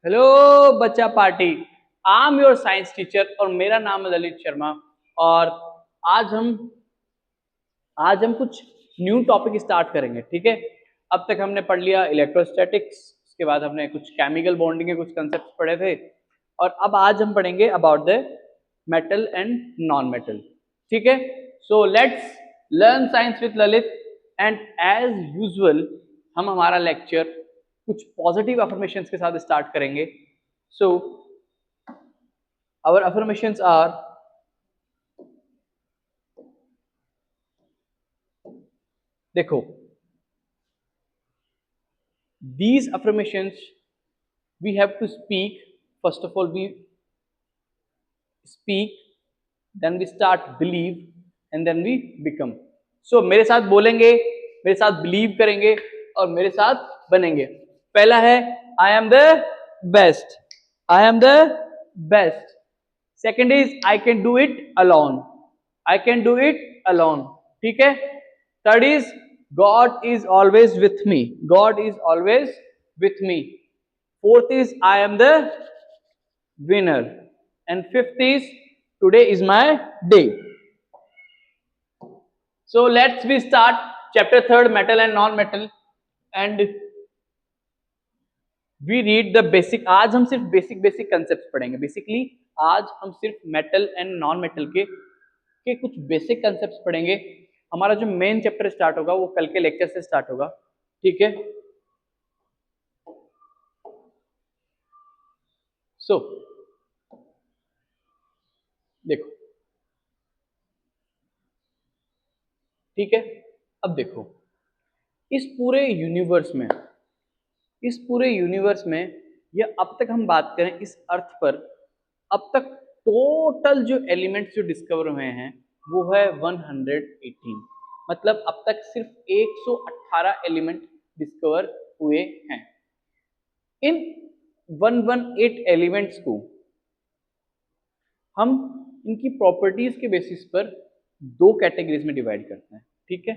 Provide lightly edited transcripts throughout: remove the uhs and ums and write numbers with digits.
Hello बच्चा party. I am your science teacher और मेरा नाम है ललित शर्मा। और आज हम आज हम कुछ न्यू टॉपिक स्टार्ट करेंगे। ठीक है, अब तक हमने पढ़ लिया इलेक्ट्रोस्टैटिक्स, उसके बाद हमने कुछ केमिकल बॉन्डिंग के कुछ कंसेप्ट पढ़े थे, और अब आज हम पढ़ेंगे about the metal and non metal. ठीक है, so let's learn science with Lalit. And as usual हम हमारा लेक्चर कुछ पॉजिटिव अफर्मेशंस के साथ स्टार्ट करेंगे। सो आवर अफर्मेशंस आर, देखो, these affirmations we have to speak. First of all we speak, then we start believe, and then we become. So मेरे साथ बोलेंगे, मेरे साथ बिलीव करेंगे और मेरे साथ बनेंगे। पहला है I am the best, I am the best. Second is I can do it alone, I can do it alone. ठीक है। Third is God is always with me, God is always with me. Fourth is I am the winner, and fifth is today is my day. So let's we start chapter third, metal and non-metal, and we read the basic. आज हम सिर्फ basic concept पढ़ेंगे। Basically आज हम सिर्फ metal and non metal के कुछ basic concept पढ़ेंगे। हमारा जो मेन चैप्टर स्टार्ट होगा वो कल के लेक्चर से स्टार्ट होगा। ठीक है। सो देखो, ठीक है, अब देखो, इस पूरे यूनिवर्स में या अब तक हम बात करें इस अर्थ पर, अब तक टोटल जो एलिमेंट्स जो डिस्कवर हुए हैं वो है 118। मतलब अब तक सिर्फ 118 एलिमेंट डिस्कवर हुए हैं। इन 118 एलिमेंट्स को हम इनकी प्रॉपर्टीज के बेसिस पर दो कैटेगरीज में डिवाइड करते हैं। ठीक है,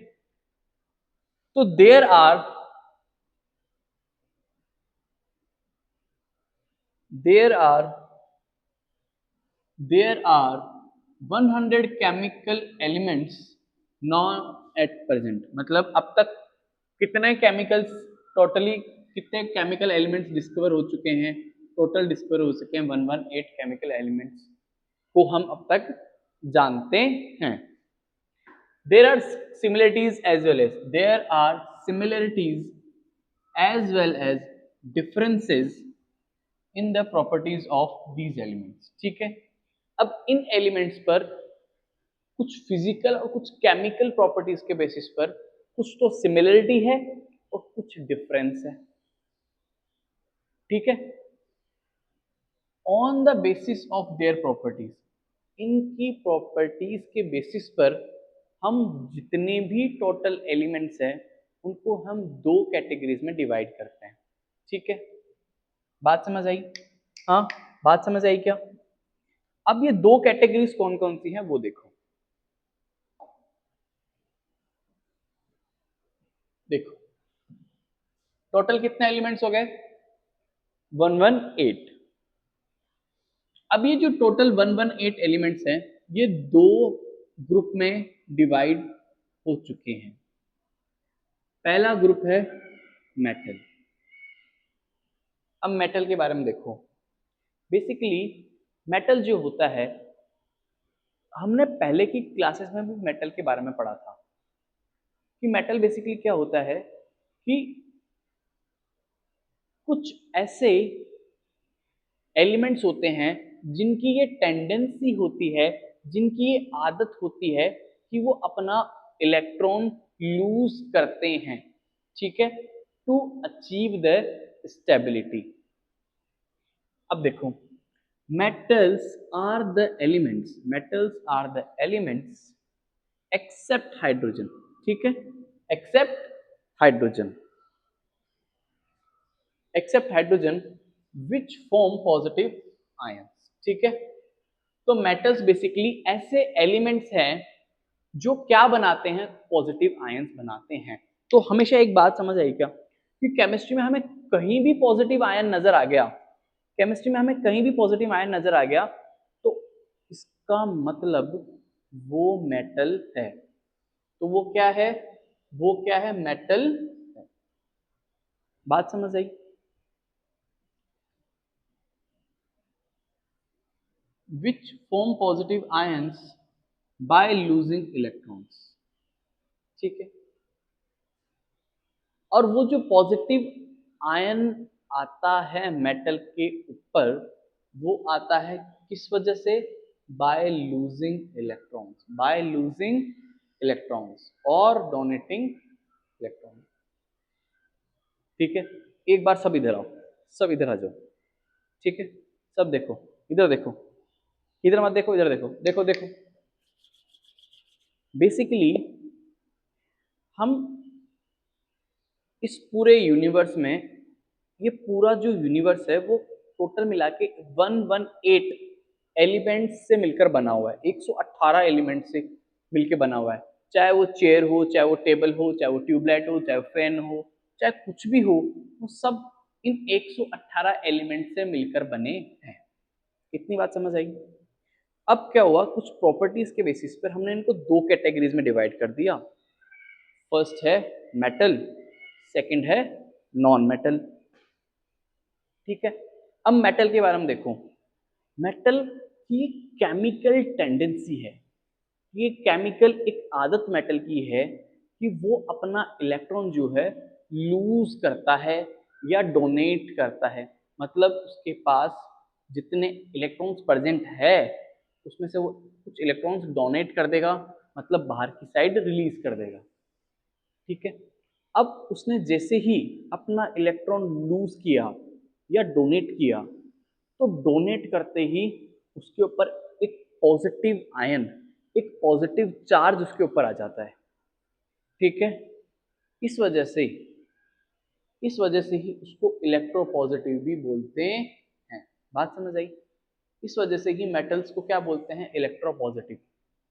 तो there are 100 chemical elements known at present. मतलब अब तक कितने केमिकल्स, टोटली कितने केमिकल एलिमेंट्स डिस्कवर हो चुके हैं? टोटल डिस्कवर हो चुके हैं 118 केमिकल एलिमेंट्स को हम अब तक जानते हैं। There are similarities as well as differences in the properties of these elements. ठीक है, अब इन एलिमेंट्स पर कुछ फिजिकल और कुछ केमिकल प्रॉपर्टीज के बेसिस पर कुछ तो सिमिलरिटी है और कुछ डिफरेंस है। ठीक है, on the basis of their properties, इनकी प्रॉपर्टीज के बेसिस पर हम जितने भी टोटल एलिमेंट्स हैं उनको हम दो कैटेगरीज में डिवाइड करते हैं। ठीक है, बात समझ आई? हाँ, बात समझ आई क्या? अब ये दो कैटेगरीज कौन कौन सी हैं वो देखो। देखो, टोटल कितने एलिमेंट्स हो गए? 118। अब ये जो टोटल 118 एलिमेंट्स हैं ये दो ग्रुप में डिवाइड हो चुके हैं। पहला ग्रुप है मेटल। अब मेटल के बारे में देखो। बेसिकली मेटल जो होता है, हमने पहले की क्लासेस में भी मेटल के बारे में पढ़ा था कि मेटल बेसिकली क्या होता है कि कुछ ऐसे एलिमेंट्स होते हैं जिनकी ये टेंडेंसी होती है, जिनकी ये आदत होती है कि वो अपना इलेक्ट्रॉन लूज करते हैं। ठीक है, टू अचीव द स्टेबिलिटी। अब देखो, metals are the elements except hydrogen। ठीक है, except hydrogen which form positive ions। ठीक है, तो मेटल्स बेसिकली ऐसे एलिमेंट्स हैं जो क्या बनाते हैं? पॉजिटिव आयंस बनाते हैं। तो हमेशा एक बात समझ आई क्या कि केमिस्ट्री में हमें कहीं भी पॉजिटिव आयन नजर आ गया केमिस्ट्री में हमें कहीं भी पॉजिटिव आयन नजर आ गया तो इसका मतलब वो मेटल है। तो वो क्या है? वो क्या है? मेटल है। बात समझ आई? which form positive ions by losing electrons। ठीक है, और वो जो पॉजिटिव आयन आता है मेटल के ऊपर, वो आता है किस वजह से? By losing electrons, by losing electrons और डोनेटिंग इलेक्ट्रॉन्स। ठीक है, एक बार सब इधर आओ, सब इधर आ जाओ। ठीक है, सब देखो, इधर देखो, इधर मत देखो, इधर देखो, देखो देखो। बेसिकली हम इस पूरे यूनिवर्स में, ये पूरा जो यूनिवर्स है वो टोटल मिला के 118 एलिमेंट्स से मिलकर बना हुआ है, 118 एलिमेंट से मिलकर बना हुआ है। चाहे वो चेयर हो, चाहे वो टेबल हो, चाहे वो ट्यूबलाइट हो, चाहे वो फैन हो, चाहे कुछ भी हो, वो सब इन 118 एलिमेंट से मिलकर बने हैं। इतनी बात समझ आई? अब क्या हुआ, कुछ प्रॉपर्टीज के बेसिस पर हमने इनको दो कैटेगरीज में डिवाइड कर दिया। फर्स्ट है मेटल, सेकंड है नॉन मेटल। ठीक है, अब मेटल के बारे में देखो। मेटल की केमिकल टेंडेंसी है, ये केमिकल एक आदत मेटल की है कि वो अपना इलेक्ट्रॉन जो है लूज करता है या डोनेट करता है। मतलब उसके पास जितने इलेक्ट्रॉन्स प्रेजेंट है उसमें से वो कुछ इलेक्ट्रॉन्स डोनेट कर देगा, मतलब बाहर की साइड रिलीज कर देगा। ठीक है, अब उसने जैसे ही अपना इलेक्ट्रॉन लूज किया या डोनेट किया, तो डोनेट करते ही उसके ऊपर एक पॉजिटिव आयन, एक पॉजिटिव चार्ज उसके ऊपर आ जाता है। ठीक है, इस वजह से ही उसको इलेक्ट्रोपॉजिटिव भी बोलते हैं। बात समझ आई? इस वजह से ही मेटल्स को क्या बोलते हैं? इलेक्ट्रोपॉजिटिव,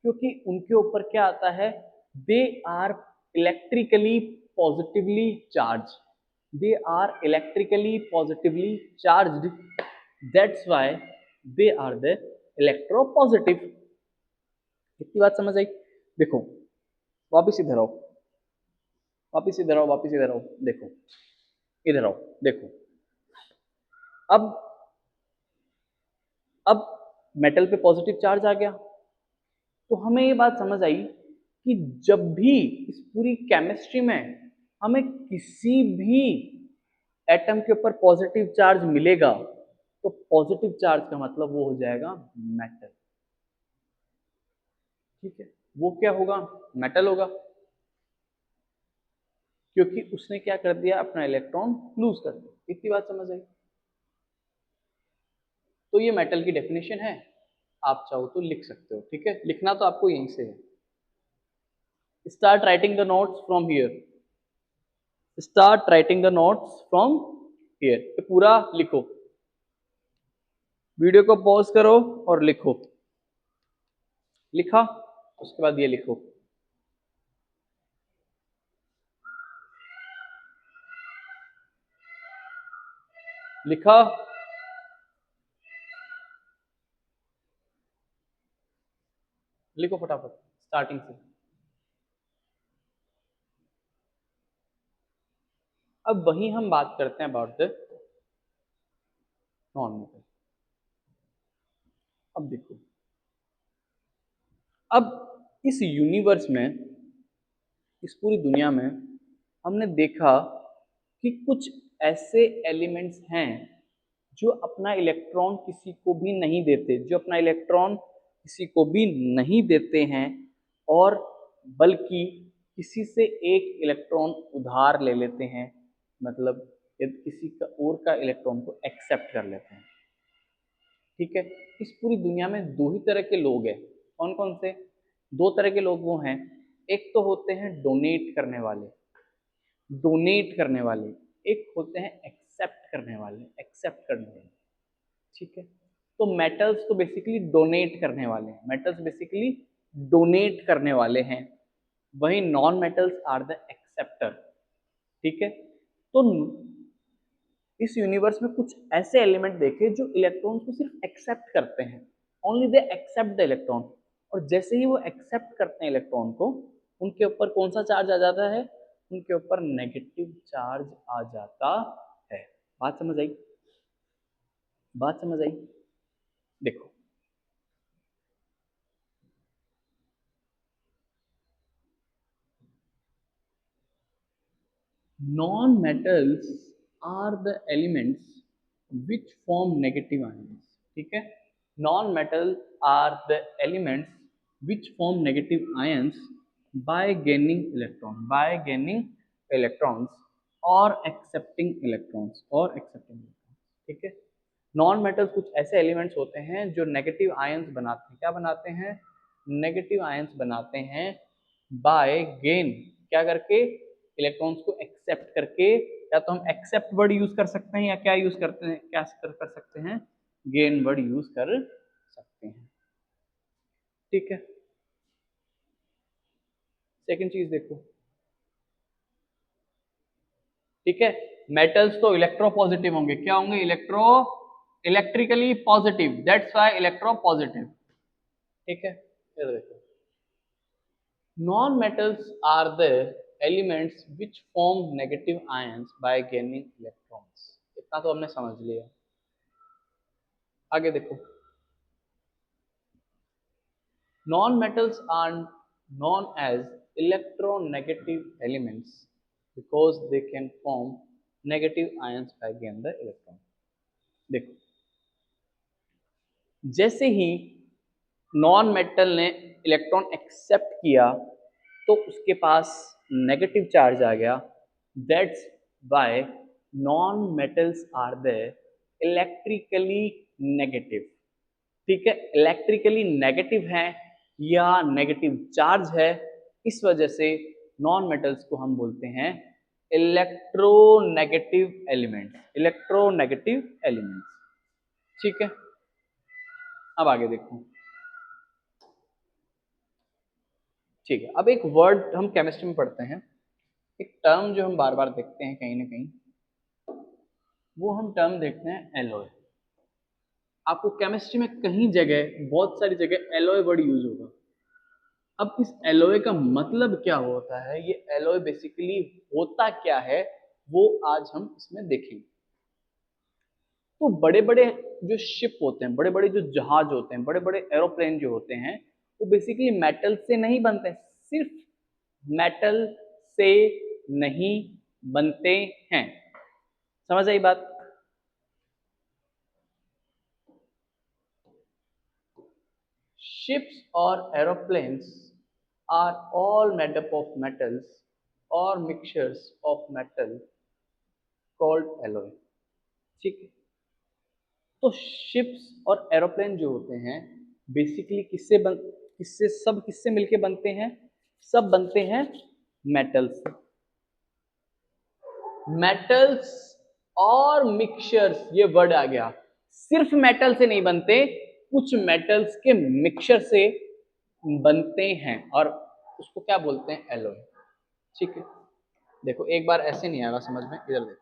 क्योंकि उनके ऊपर क्या आता है? They are electrically positively charge, they are electrically positively charged, that's why they are the electropositive. इतनी बात समझ आई? देखो, वापिस इधर आओ, वापिस इधर आओ, वापिस इधर आओ, देखो, इधर आओ, देखो। अब मेटल पे पॉजिटिव चार्ज आ गया, तो हमें ये बात समझ आई कि जब भी इस पूरी केमिस्ट्री में हमें किसी भी एटम के ऊपर पॉजिटिव चार्ज मिलेगा, तो पॉजिटिव चार्ज का मतलब वो हो जाएगा मेटल। ठीक है, वो क्या होगा? मेटल होगा, क्योंकि उसने क्या कर दिया? अपना इलेक्ट्रॉन लूज कर दिया। इतनी बात समझ आई? तो ये मेटल की डेफिनेशन है, आप चाहो तो लिख सकते हो। ठीक है, लिखना तो आपको यहीं से है। Start writing the notes from here, start writing the notes from here. पूरा लिखो, वीडियो को पॉज करो और लिखो। लिखा? उसके बाद ये लिखो, लिखा? लिखो फटाफट स्टार्टिंग से। अब वही हम बात करते हैं अबाउट द नॉन मेटल। अब देखो, अब इस यूनिवर्स में, इस पूरी दुनिया में हमने देखा कि कुछ ऐसे एलिमेंट्स हैं जो अपना इलेक्ट्रॉन किसी को भी नहीं देते, जो अपना इलेक्ट्रॉन किसी को भी नहीं देते हैं, और बल्कि किसी से एक इलेक्ट्रॉन उधार ले लेते हैं, मतलब किसी का और का इलेक्ट्रॉन को एक्सेप्ट कर लेते हैं। ठीक है, इस पूरी दुनिया में दो ही तरह के लोग हैं। कौन कौन से? दो तरह के लोग वो हैं, एक तो होते हैं डोनेट करने वाले, डोनेट करने वाले, एक होते हैं एक्सेप्ट करने वाले, एक्सेप्ट करने वाले। ठीक है, तो मेटल्स तो बेसिकली डोनेट करने वाले हैं, मेटल्स बेसिकली डोनेट करने वाले हैं, वही non metals are the acceptor. ठीक है, तो इस यूनिवर्स में कुछ ऐसे एलिमेंट देखे जो इलेक्ट्रॉन्स को सिर्फ एक्सेप्ट करते हैं, only they accept the electron, और जैसे ही वो एक्सेप्ट करते हैं इलेक्ट्रॉन को, उनके ऊपर कौन सा चार्ज आ जाता है, उनके ऊपर नेगेटिव चार्ज आ जाता है। बात समझ आई? बात समझ आई? देखो, non metals are the elements which form negative ions, ठीक है, non metal are the elements which form negative ions by gaining electrons और एक्सेप्टिंग इलेक्ट्रॉन्स, ठीक है। नॉन मेटल्स कुछ ऐसे एलिमेंट्स होते हैं जो नेगेटिव आयंस बनाते हैं, क्या बनाते हैं, नेगेटिव आयंस बनाते हैं बाय गेन, क्या करके, इलेक्ट्रॉन्स को एक्सेप्ट करके, या तो हम एक्सेप्ट वर्ड यूज कर सकते हैं, या क्या यूज करते हैं, क्या कर सकते हैं, गेन वर्ड यूज कर सकते हैं, ठीक है। सेकंड चीज देखो, ठीक है, मेटल्स तो इलेक्ट्रो पॉजिटिव होंगे, क्या होंगे, electrically positive, that's why electro positive, ठीक है। ये देखो, non-metals are the elements which form negative ions by gaining electrons, इतना तो हमने समझ लिया। आगे देखो, non-metals are known as electronegative elements because they can form negative ions by gain the electron। देखो, जैसे ही नॉन मेटल ने इलेक्ट्रॉन एक्सेप्ट किया तो उसके पास नेगेटिव चार्ज आ गया, that's by non metals are the electrically negative, ठीक है, इलेक्ट्रिकली नेगेटिव है या नेगेटिव चार्ज है, इस वजह से नॉन मेटल्स को हम बोलते हैं इलेक्ट्रोनेगेटिव एलिमेंट्स, ठीक है। अब आगे देखो, ठीक है, अब एक वर्ड हम केमिस्ट्री में पढ़ते हैं, एक टर्म जो हम बार बार देखते हैं कहीं ना कहीं, वो हम टर्म देखते हैं एलॉय। आपको केमिस्ट्री में कहीं जगह, बहुत सारी जगह एलॉय वर्ड यूज होगा। अब इस एलॉय का मतलब क्या होता है, ये एलॉय बेसिकली होता क्या है, वो आज हम इसमें देखेंगे। तो बड़े बड़े जो शिप होते हैं, बड़े बड़े जो जहाज होते हैं, बड़े बड़े एरोप्लेन जो होते हैं, वो बेसिकली मेटल से नहीं बनते, सिर्फ मेटल से नहीं बनते हैं, समझ आई बात? Ships or aeroplanes are all made up of metals or mixtures of metal called alloy, ठीक है। तो शिप्स और एरोप्लेन जो होते हैं बेसिकली किससे मिलके बनते हैं, सब बनते हैं मेटल्स से। मेटल्स और मिक्सचर्स, ये वर्ड आ गया, सिर्फ मेटल से नहीं बनते, कुछ मेटल्स के मिक्सचर से बनते हैं, और उसको क्या बोलते हैं, एलॉय, ठीक है। देखो, एक बार ऐसे नहीं आएगा समझ में, इधर देखो,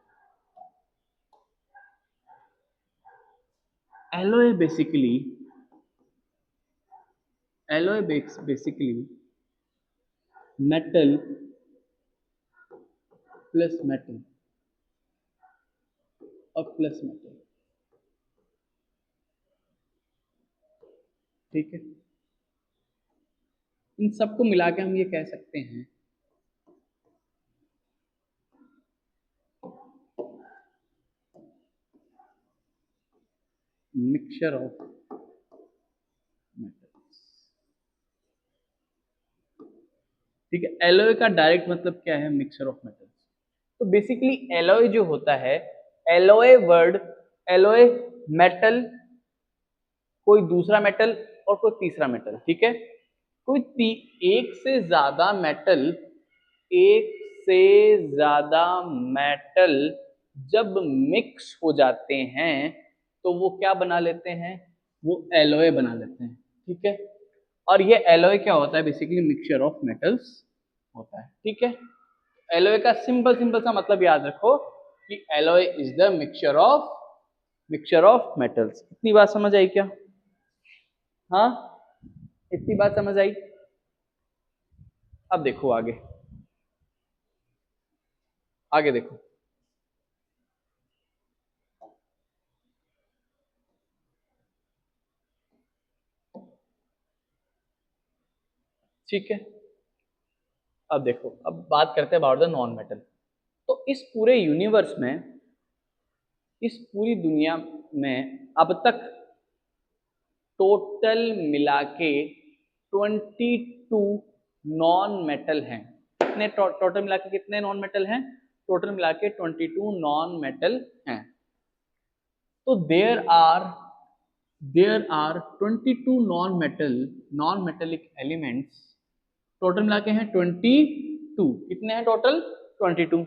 alloy basically metal plus metal और प्लस मेटल, ठीक है। इन सबको मिला के हम ये कह सकते हैं मिक्सचर ऑफ मेटल्स, ठीक है। एलॉय का डायरेक्ट मतलब क्या है, मिक्सचर ऑफ मेटल्स। तो बेसिकली एलॉय जो होता है, एलॉय वर्ड, एलॉय मेटल, कोई दूसरा मेटल और कोई तीसरा मेटल, ठीक है। एक से ज्यादा मेटल, एक से ज्यादा मेटल जब मिक्स हो जाते हैं तो वो क्या बना लेते हैं, वो एलॉय बना लेते हैं, ठीक है। और ये एलॉय क्या होता है, बेसिकली मिक्सचर ऑफ मेटल्स होता है, ठीक है। एलॉय का सिंपल सा मतलब याद रखो, कि alloy is the mixture of metals. इतनी बात समझ आई क्या? हाँ, इतनी बात समझ आई। अब देखो आगे, आगे देखो। ठीक है, अब देखो, अब बात करते हैं अबाउट द नॉन मेटल। तो इस पूरे यूनिवर्स में, इस पूरी दुनिया में अब तक टोटल मिला के 22 नॉन मेटल हैं। कितने टोटल मिला के कितने नॉन मेटल हैं? टोटल मिला के 22 नॉन मेटल हैं। तो there are 22 non metallic elements. Total मिला के हैं 22। कितने हैं टोटल? 22।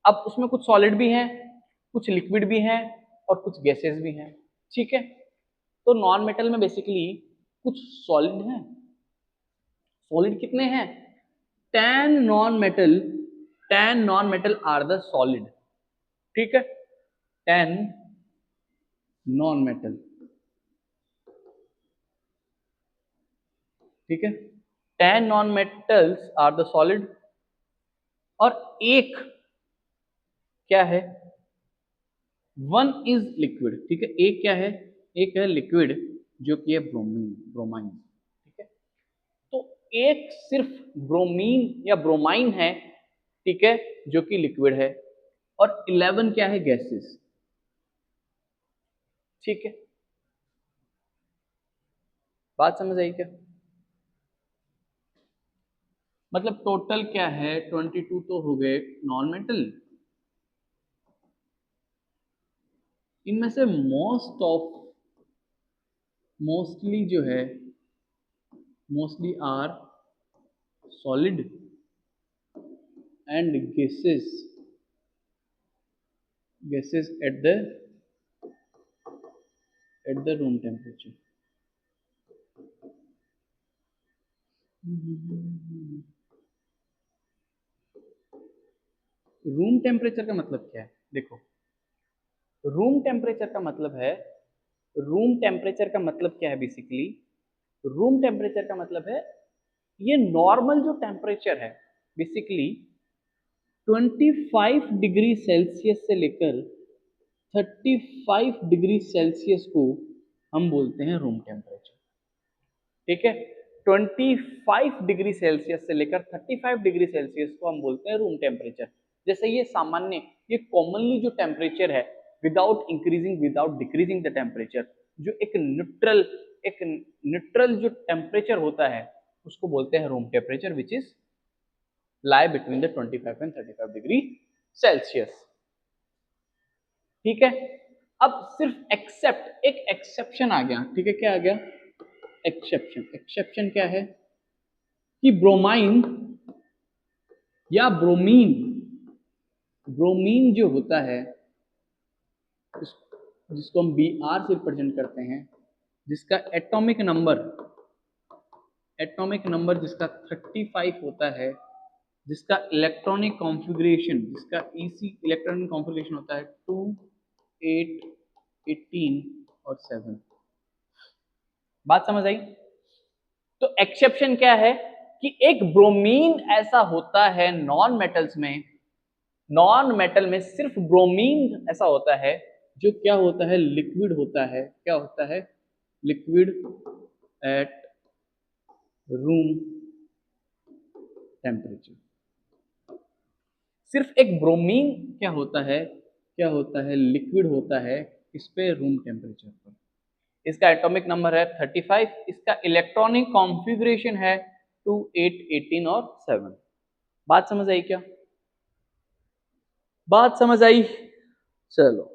अब उसमें कुछ सॉलिड भी हैं, कुछ लिक्विड भी हैं और कुछ गैसेस भी हैं। ठीक है, तो नॉन मेटल में बेसिकली कुछ सॉलिड हैं। सॉलिड कितने हैं? 10 non metal are the solid. ठीक है, 10 नॉन मेटल। ठीक है, 10 non metals are the solid. और एक क्या है? 1 इज लिक्विड। ठीक है, एक क्या है? एक है लिक्विड जो कि है ब्रोमाइन। ठीक है, तो एक सिर्फ ब्रोमीन या ब्रोमाइन है, ठीक है, जो कि लिक्विड है। और 11 क्या है? गैसेस। ठीक है, बात समझ आई क्या? मतलब टोटल क्या है? 22 तो हो गए नॉन मेटल। इनमें से मोस्टली जो है, mostly are solid and gases at the room temperature। Room temperature का मतलब क्या है? देखो, रूम टेम्परेचर का मतलब है, रूम टेम्परेचर का मतलब क्या है बेसिकली? रूम टेम्परेचर का मतलब है ये नॉर्मल जो टेम्परेचर है बेसिकली 25 डिग्री सेल्सियस से लेकर 35 डिग्री सेल्सियस को हम बोलते हैं रूम टेम्परेचर। ठीक है, 25 डिग्री सेल्सियस से लेकर 35 डिग्री सेल्सियस को हम बोलते हैं रूम टेम्परेचर। जैसे ये सामान्य, ये कॉमनली जो टेम्परेचर है without increasing without decreasing the temperature, जो एक न्यूट्रल जो टेम्परेचर होता है उसको बोलते हैं room temperature, which is lie between the 25 and 35 degree Celsius. ठीक है, अब सिर्फ एक एक्सेप्शन आ गया। ठीक है, क्या आ गया? एक्सेप्शन क्या है? कि ब्रोमाइन या ब्रोमीन जो होता है, जिसको हम Br से रिप्रेजेंट करते हैं, जिसका एटॉमिक नंबर जिसका 35 होता है, जिसका इलेक्ट्रॉनिक कॉन्फ़िगरेशन, जिसका EC इलेक्ट्रॉनिक कॉन्फ़िगरेशन होता है 2, 8, 18 और 7। बात समझ आई? तो एक्सेप्शन क्या है कि एक ब्रोमीन ऐसा होता है नॉन मेटल में सिर्फ ब्रोमीन ऐसा होता है जो क्या होता है? लिक्विड होता है। क्या होता है? Liquid at room temperature. सिर्फ एक ब्रोमीन क्या होता है? लिक्विड होता है इस पे रूम टेम्परेचर पर। इसका एटॉमिक नंबर है 35, इसका इलेक्ट्रॉनिक कॉन्फ़िगरेशन है 2, 8, 18 और 7। बात समझ आई क्या? बात समझ आई? चलो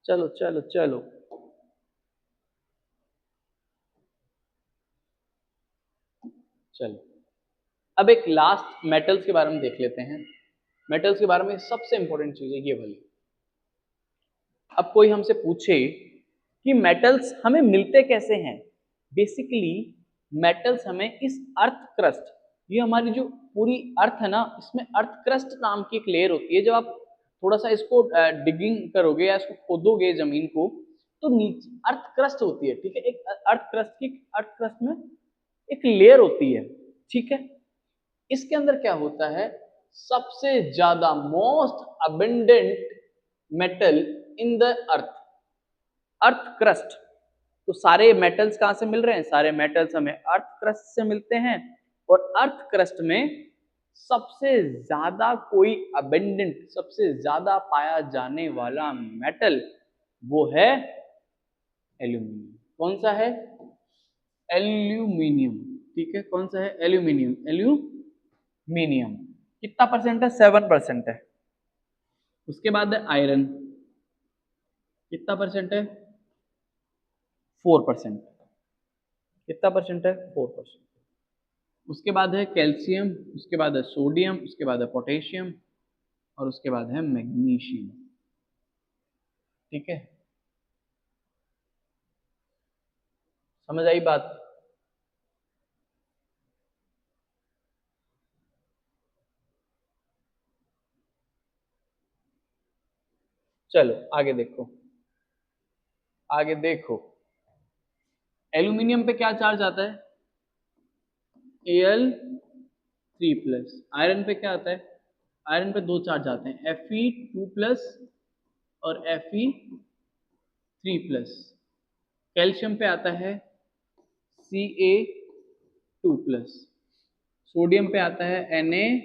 चलो चलो चलो, चलो अब एक लास्ट मेटल्स के बारे में देख लेते हैं। मेटल्स के बारे में सबसे इंपॉर्टेंट चीज है ये वाली। अब कोई हमसे पूछे कि मेटल्स हमें मिलते कैसे हैं, बेसिकली मेटल्स हमें इस अर्थ क्रस्ट, ये हमारी जो पूरी अर्थ है ना, इसमें अर्थ क्रस्ट नाम की एक लेयर होती है। जब आप थोड़ा सा इसको डिगिंग करोगे या इसको खोदोगे जमीन को, तो नीचे अर्थ क्रस्ट होती है, ठीक है। एक अर्थ क्रस्ट में एक लेयर होती है, ठीक है। इसके अंदर क्या होता है, सबसे ज्यादा most abundant metal in the earth crust. तो सारे मेटल्स कहां से मिल रहे हैं, सारे मेटल्स हमें अर्थ क्रस्ट से मिलते हैं। और अर्थ क्रस्ट में सबसे ज्यादा कोई अबंडेंट, सबसे ज्यादा पाया जाने वाला मेटल वो है एल्यूमिनियम। कौन सा है, एल्यूमिनियम, ठीक है। कौन सा है, एल्यूमिनियम। एल्यूमिनियम कितना परसेंट है, 7% है। उसके बाद है आयरन, कितना परसेंट है, 4%। कितना परसेंट है, 4%। उसके बाद है कैल्शियम, उसके बाद है सोडियम, उसके बाद है पोटेशियम, और उसके बाद है मैग्नीशियम, ठीक है। समझ आई बात। चलो आगे देखो, आगे देखो। एल्यूमिनियम पे क्या चार्ज आता है, Al3+। आयरन पे क्या आता है, आयरन पे दो चार्ज आते हैं, Fe2+ और Fe3+। कैल्शियम पे आता है Ca2+। सोडियम पे आता है Na+।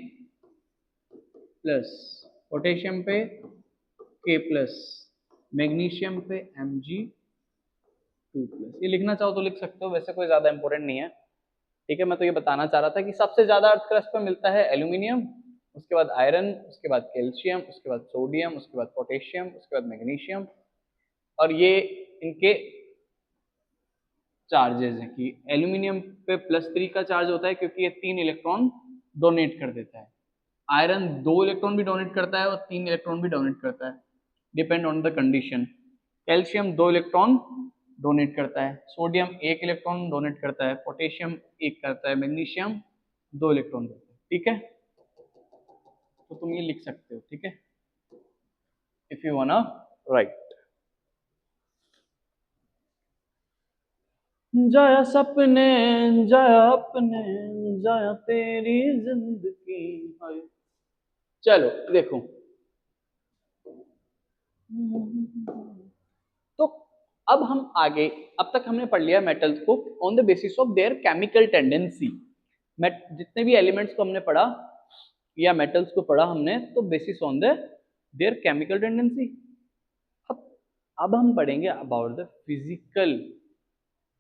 पोटेशियम पे K+। मैग्नीशियम पे Mg2+। ये लिखना चाहो तो लिख सकते हो, वैसे कोई ज्यादा इंपॉर्टेंट नहीं है, ठीक है। मैं तो ये बताना चाह रहा था कि सबसे ज्यादा अर्थ क्रस्ट पर मिलता है एल्यूमिनियम, उसके बाद आयरन, उसके बाद कैल्शियम, उसके बाद सोडियम, उसके बाद पोटेशियम, उसके बाद मैग्नीशियम। और ये इनके चार्जेस हैं कि एल्यूमिनियम पे +3 का चार्ज होता है क्योंकि ये 3 इलेक्ट्रॉन डोनेट कर देता है। आयरन 2 इलेक्ट्रॉन भी डोनेट करता है और 3 इलेक्ट्रॉन भी डोनेट करता है, depend on the condition. Calcium 2 electron donate करता है, सोडियम 1 इलेक्ट्रॉन डोनेट करता है, पोटेशियम 1 करता है, मैग्नीशियम 2 इलेक्ट्रॉन देता है, ठीक है। तो तुम ये लिख सकते हो, ठीक है, इफ यू वांना राइट। जाया सपने, जाया अपने, जाया तेरी जिंदगी है। चलो देखो, तो अब हम आगे, अब तक हमने पढ़ लिया मेटल्स को on the basis of there chemical tendency. जितने भी एलिमेंट्स को हमने पढ़ा या मेटल्स को पढ़ा हमने, तो basis on the there chemical tendency. अब अब हम पढ़ेंगे अबाउट द फिजिकल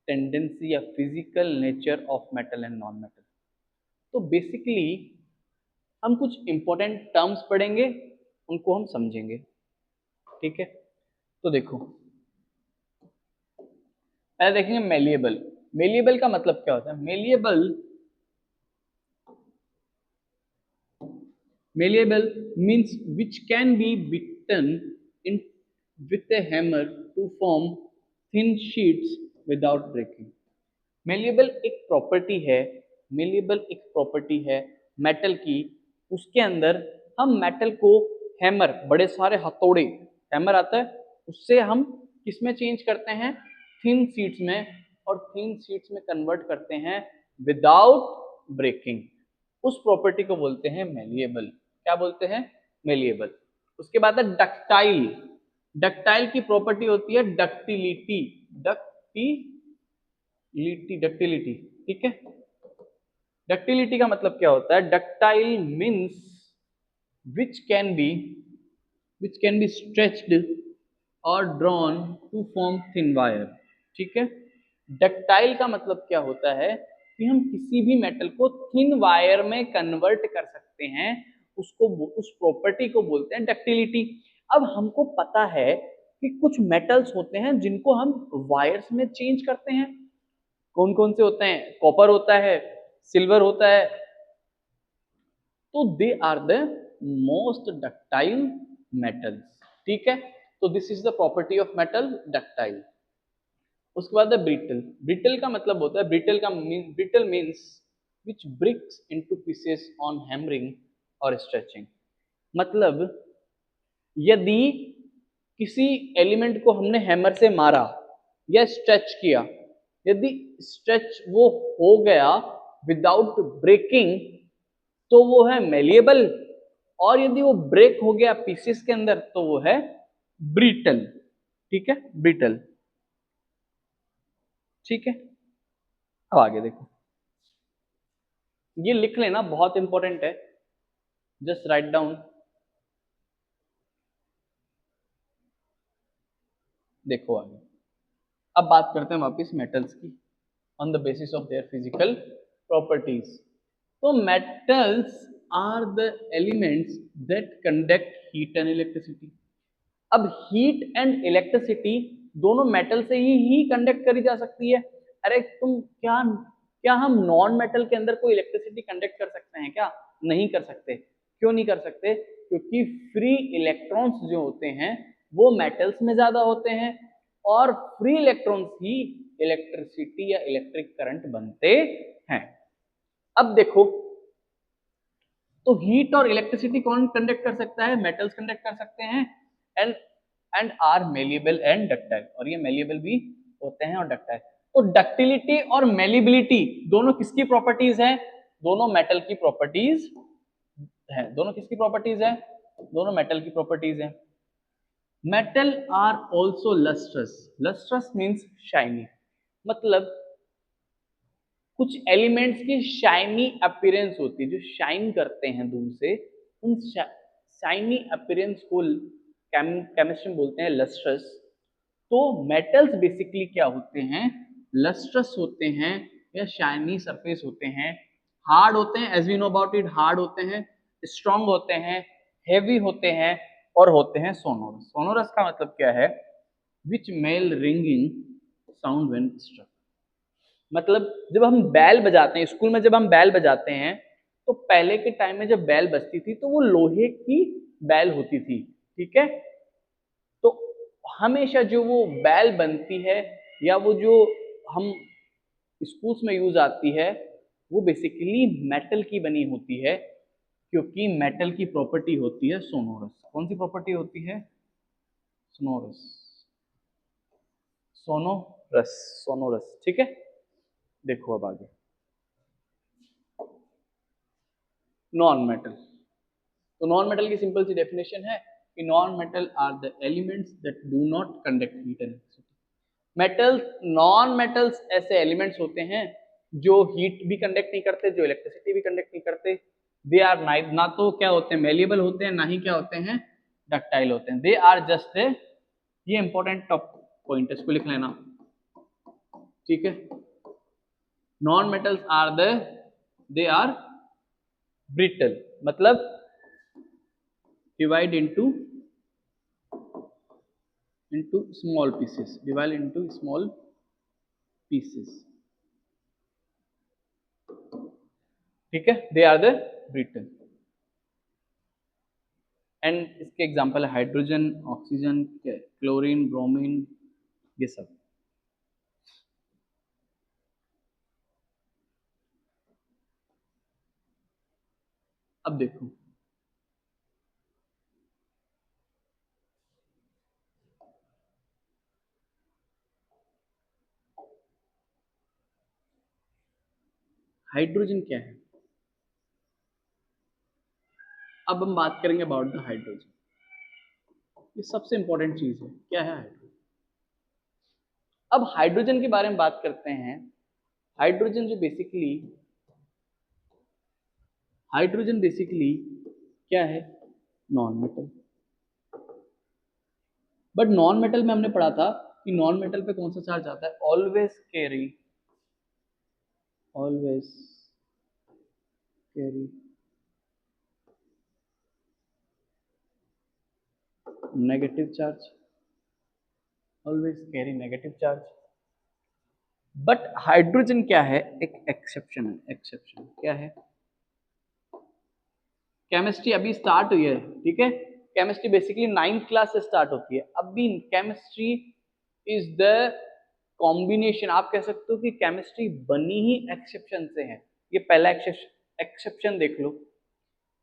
टेंडेंसी या physical nature of metal and non metal. तो बेसिकली हम कुछ इंपॉर्टेंट टर्म्स पढ़ेंगे, उनको हम समझेंगे, ठीक है। तो देखो, पहले देखेंगे मेलिएबल। मेलिएबल का मतलब क्या होता है, malleable means which can be beaten in with a hammer to form thin sheets without breaking। Malleable एक प्रॉपर्टी है, मेलिएबल एक प्रॉपर्टी है मेटल की। उसके अंदर हम मेटल को हैमर, बड़े सारे हथौड़े, हैमर आता है, उससे हम किसमें चेंज करते हैं, थिन शीट्स में, और थिन शीट्स में कन्वर्ट करते हैं विदाउट ब्रेकिंग। उस प्रॉपर्टी को बोलते हैं मेलिएबल। क्या बोलते हैं, मेलिएबल। उसके बाद है डक्टाइल। डक्टाइल की प्रॉपर्टी होती है डक्टिलिटी, डक्टिलिटी, ठीक है। डक्टिलिटी का मतलब क्या होता है, ductile means which can be stretched और drawn to form thin wire, ठीक है। डक्टाइल का मतलब क्या होता है कि हम किसी भी मेटल को थिन वायर में कन्वर्ट कर सकते हैं, उसको, उस प्रॉपर्टी को बोलते हैं डक्टिलिटी। अब हमको पता है कि कुछ मेटल्स होते हैं जिनको हम वायर्स में चेंज करते हैं। कौन कौन से होते हैं, कॉपर होता है, सिल्वर होता है। तो they are the most ductile metals, ठीक है। तो this is the property of metal, ductile. उसके बाद है ब्रिटल। ब्रिटल का मतलब होता है, brittle means which breaks into pieces on hammering or stretching. मतलब यदि किसी एलिमेंट को हमने हैमर से मारा या स्ट्रेच किया, यदि स्ट्रेच वो हो गया विदाउट ब्रेकिंग तो वो है मेलिएबल, और यदि वो ब्रेक हो गया पीसेस के अंदर तो वो है ब्रिटल। ठीक है, ब्रिटल। ठीक है, अब आगे देखो, ये लिख लेना, बहुत इंपॉर्टेंट है, जस्ट राइट डाउन। देखो आगे, अब बात करते हैं वापस मेटल्स की, on the basis of their physical properties. तो metals are the elements that conduct heat and electricity. अब हीट एंड इलेक्ट्रिसिटी दोनों मेटल से ही कंडक्ट करी जा सकती है। अरे तुम क्या क्या हम नॉन मेटल के अंदर कोई इलेक्ट्रिसिटी कंडक्ट कर सकते हैं क्या? नहीं कर सकते। क्यों नहीं कर सकते? क्योंकि फ्री इलेक्ट्रॉन्स जो होते हैं वो मेटल्स में ज्यादा होते हैं, और फ्री इलेक्ट्रॉन्स ही इलेक्ट्रिसिटी या इलेक्ट्रिक करंट बनते हैं। अब देखो, तो हीट और इलेक्ट्रिसिटी कौन कंडक्ट कर सकता है? मेटल्स कंडक्ट कर सकते हैं, and are malleable and ductile, और ये मेलिएबल भी होते हैं और डक्टाइल। तो डक्टिलिटी और मेलिबिलिटी दोनों किसकी प्रॉपर्टीज हैं? दोनों मेटल की प्रॉपर्टीज है। दोनों किसकी प्रॉपर्टीज है? दोनों मेटल की प्रॉपर्टीज है। Metal are also lustrous. Lustrous means shiny, मतलब कुछ एलिमेंट्स की शाइनी अपीयरेंस होती है, जो शाइन करते हैं दूर से, उन शाइनी अपीयरेंस को केमिस्ट्री में बोलते हैं लस्ट्रस। तो मेटल्स बेसिकली क्या होते हैं? लस्ट्रस होते हैं या शाइनी सरफेस होते हैं, हार्ड होते हैं, as we know about it, hard होते हैं, स्ट्रॉन्ग होते हैं, हेवी होते हैं, और होते हैं सोनोरस। सोनोरस का मतलब क्या है? Which make ringing sound when struck. मतलब जब हम बैल बजाते हैं, स्कूल में जब हम बैल बजाते हैं, तो पहले के टाइम में जब बैल बजती थी तो वो लोहे की बैल होती थी। ठीक है, तो हमेशा जो वो बैल बनती है या वो जो हम स्कूल्स में यूज आती है वो बेसिकली मेटल की बनी होती है, क्योंकि मेटल की प्रॉपर्टी होती है सोनोरस। कौन सी प्रॉपर्टी होती है? Sonorous, sonorous, sonorous. ठीक है, देखो अब आगे, नॉन मेटल। तो नॉन मेटल की सिंपल सी डेफिनेशन है कि non metal are the elements that do not conduct heat and electricity. Metals, non metals ऐसे एलिमेंट्स होते हैं जो हीट भी कंडक्ट नहीं करते, जो इलेक्ट्रिसिटी भी कंडक्ट नहीं करते। दे आर ना तो क्या होते हैं, मेलिएबल होते हैं, ना ही क्या होते हैं, डक्टाइल होते हैं। दे आर जस्ट ए, ये इंपॉर्टेंट टॉप पॉइंट है, इसको लिख लेना। ठीक है, non metals are the, they are brittle, मतलब divide into small pieces, divide into small pieces। ठीक है, they are the brittle. And इसके एग्जांपल है हाइड्रोजन, ऑक्सीजन, क्लोरीन, ब्रोमीन, ये सब। अब देखो, हाइड्रोजन क्या है? अब हम बात करेंगे अबाउट द हाइड्रोजन। ये सबसे इंपॉर्टेंट चीज है, क्या है हाइड्रोजन। अब हाइड्रोजन के बारे में बात करते हैं। हाइड्रोजन जो बेसिकली, हाइड्रोजन बेसिकली क्या है? Non metal. But non metal में हमने पढ़ा था कि नॉन मेटल पे कौन सा चार्ज आता है? Always carry, always carry negative charge, always carry negative charge. But hydrogen क्या है? एक एक्सेप्शन है। एक्सेप्शन क्या है? केमिस्ट्री अभी स्टार्ट हुई है, ठीक है, केमिस्ट्री बेसिकली 9th क्लास से स्टार्ट होती है। अभी केमिस्ट्री इज द कॉम्बिनेशन, आप कह सकते हो कि केमिस्ट्री बनी ही एक्सेप्शन से है। ये पहला एक्सेप्शन देख लो,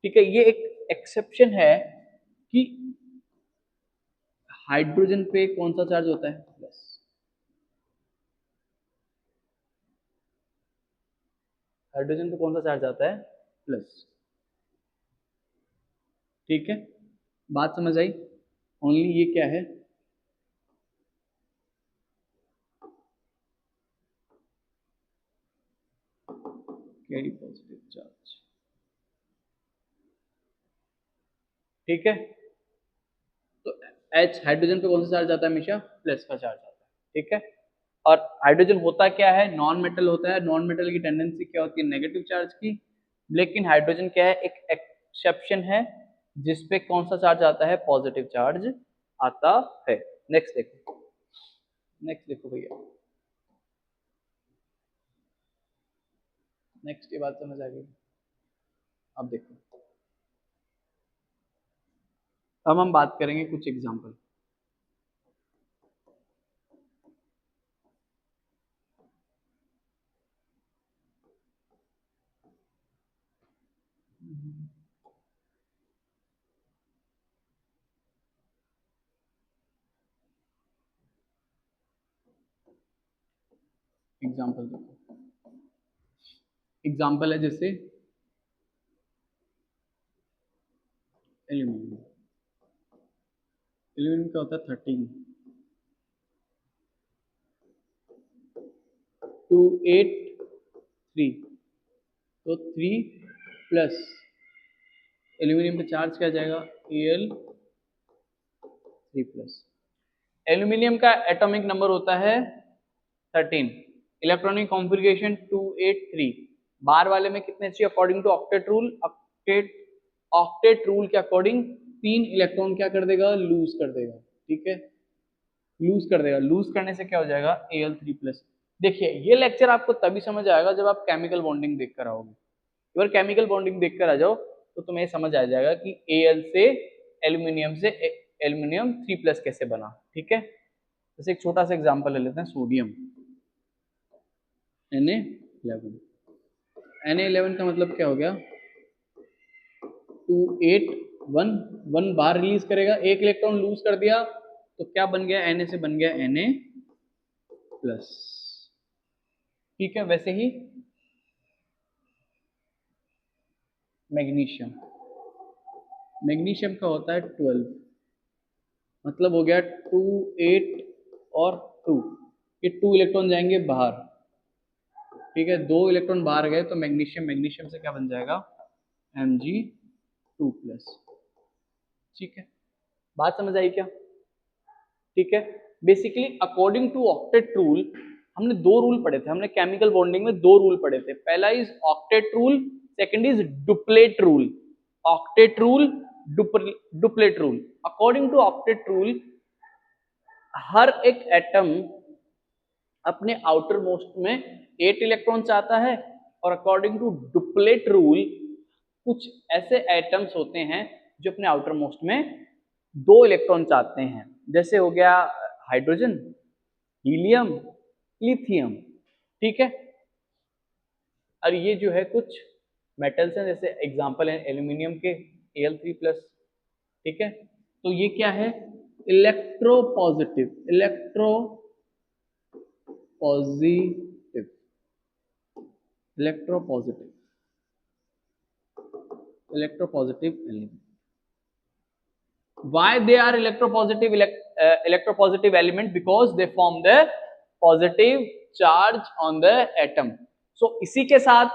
ठीक है। ये एक एक्सेप्शन है कि हाइड्रोजन पे कौन सा चार्ज होता है, प्लस। हाइड्रोजन पे कौन सा चार्ज आता है, प्लस, ठीक है। बात समझ आई? ओनली ये क्या है, कैरी पॉजिटिव चार्ज, ठीक है। तो H हाइड्रोजन पे कौन सा चार्ज आता है, हमेशा प्लस का चार्ज आता है, ठीक है। और हाइड्रोजन होता क्या है, नॉन मेटल होता है। नॉन मेटल की टेंडेंसी क्या होती है, नेगेटिव चार्ज की। लेकिन हाइड्रोजन क्या है, एक एक्सेप्शन है जिसपे कौन सा चार्ज आता है, पॉजिटिव चार्ज आता है। नेक्स्ट देखो, नेक्स्ट देखो भैया, नेक्स्ट ये बात समझ आ गई। अब देखो, अब हम बात करेंगे कुछ एग्जांपल। एग्जांपल देखो, एग्जांपल है जैसे एल्यूमिनियम। एल्यूमिनियम का होता है 13 2 8 3, तो 3 प्लस एल्यूमिनियम पे चार्ज क्या जाएगा, Al3 प्लस। एल्यूमिनियम का एटॉमिक नंबर होता है 13, इलेक्ट्रॉनिक कॉन्फ़िगरेशन 283। बार वाले में कितने चाहिए, according to octet rule. Octet rule के अकॉर्डिंग 3 इलेक्ट्रॉन क्या कर देगा, लूज कर देगा, ठीक है। लूज कर देगा, लूज करने से क्या हो जाएगा, Al3 प्लस। देखिए ये लेक्चर आपको तभी समझ आएगा जब आप केमिकल बॉन्डिंग देख कर आओगे। अगर केमिकल बॉन्डिंग देख कर आ जाओ तो तुम्हें समझ आ जाएगा कि Al से एल्यूमिनियम से एल्यूमिनियम 3 प्लस कैसे बना, ठीक है। जैसे एक छोटा सा एग्जांपल ले लेते हैं, सोडियम Na11। Na11 का मतलब क्या हो गया, 2 8 1 1 बार रिलीज करेगा, एक इलेक्ट्रॉन लूज कर दिया तो क्या बन गया, Na से बन गया Na प्लस, ठीक है। वैसे ही मैग्नीशियम, मैग्नीशियम का होता है 12, मतलब हो गया 2 8 और 2, ये 2 इलेक्ट्रॉन जाएंगे बाहर, ठीक है। 2 इलेक्ट्रॉन बाहर गए तो मैग्नीशियम, मैग्नीशियम से क्या बन जाएगा, Mg2 प्लस, ठीक है। बात समझ आई क्या, ठीक है। Basically according to octet rule, हमने 2 रूल पढ़े थे, हमने केमिकल बॉन्डिंग में 2 रूल पढ़े थे। पहला is octet rule, second is duplet rule. Octet rule, duplet rule. According to octet rule, हर एक एटम अपने आउटर मोस्ट में 8 इलेक्ट्रॉन चाहता है, और अकॉर्डिंग टू डुप्लेट रूल कुछ ऐसे एटम्स होते हैं जो अपने आउटर मोस्ट में 2 इलेक्ट्रॉन चाहते हैं। जैसे हो गया हाइड्रोजन, हीलियम, लिथियम, ठीक है। और ये जो है कुछ मेटल्स हैं, जैसे एग्जांपल है एल्यूमिनियम के Al3 प्लस, ठीक है। तो ये क्या है, electropositive, electropositive, electropositive, electropositive element. Why they are electropositive element? Because they form the positive charge on the atom. So इसी के साथ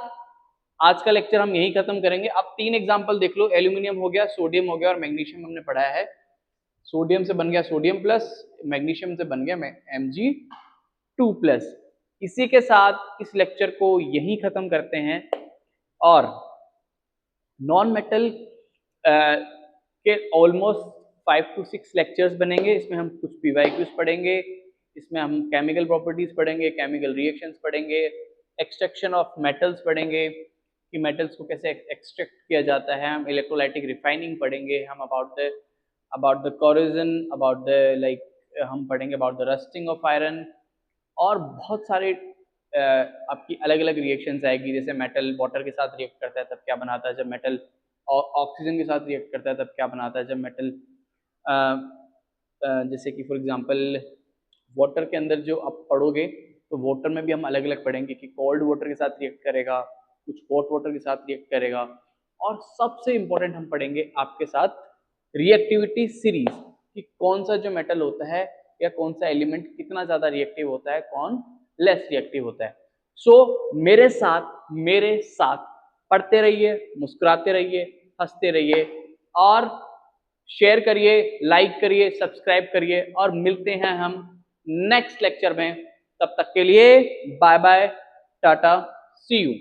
आज का लेक्चर हम यही खत्म करेंगे। अब 3 एग्जांपल देख लो, एल्यूमिनियम हो गया, सोडियम हो गया और मैग्नीशियम हमने पढ़ाया है। सोडियम से बन गया सोडियम प्लस, मैग्नीशियम से बन गया Mg2 प्लस। इसी के साथ इस लेक्चर को यही खत्म करते हैं। और नॉन मेटल के ऑलमोस्ट 5 to 6 लेक्चर्स बनेंगे। इसमें हम कुछ PYQs पढ़ेंगे, इसमें हम केमिकल प्रॉपर्टीज पढ़ेंगे, केमिकल रिएक्शंस पढ़ेंगे, एक्सट्रैक्शन ऑफ मेटल्स पढ़ेंगे कि मेटल्स को कैसे एक्सट्रैक्ट किया जाता है। हम इलेक्ट्रोलाइटिक रिफाइनिंग पढ़ेंगे, हम about the corrosion, about the हम पढ़ेंगे about the rusting of iron, और बहुत सारे आपकी अलग अलग रिएक्शंस आएगी। जैसे मेटल वाटर के साथ रिएक्ट करता है तब क्या बनाता है, जब मेटल ऑक्सीजन के साथ रिएक्ट करता है तब क्या बनाता है, जब मेटल जैसे कि फॉर एग्जांपल वाटर के अंदर जो आप पढ़ोगे तो वाटर में भी हम अलग अलग पढ़ेंगे कि कोल्ड वाटर के साथ रिएक्ट करेगा, कुछ हॉट वाटर के साथ रिएक्ट करेगा, और सबसे इंपॉर्टेंट हम पढ़ेंगे आपके साथ रिएक्टिविटी सीरीज कि कौन सा जो मेटल होता है या कौन सा एलिमेंट कितना ज्यादा रिएक्टिव होता है, कौन लेस रिएक्टिव होता है। सो मेरे साथ पढ़ते रहिए, मुस्कुराते रहिए, हंसते रहिए, और शेयर करिए, लाइक करिए, सब्सक्राइब करिए, और मिलते हैं हम नेक्स्ट लेक्चर में। तब तक के लिए bye bye, tata, see you.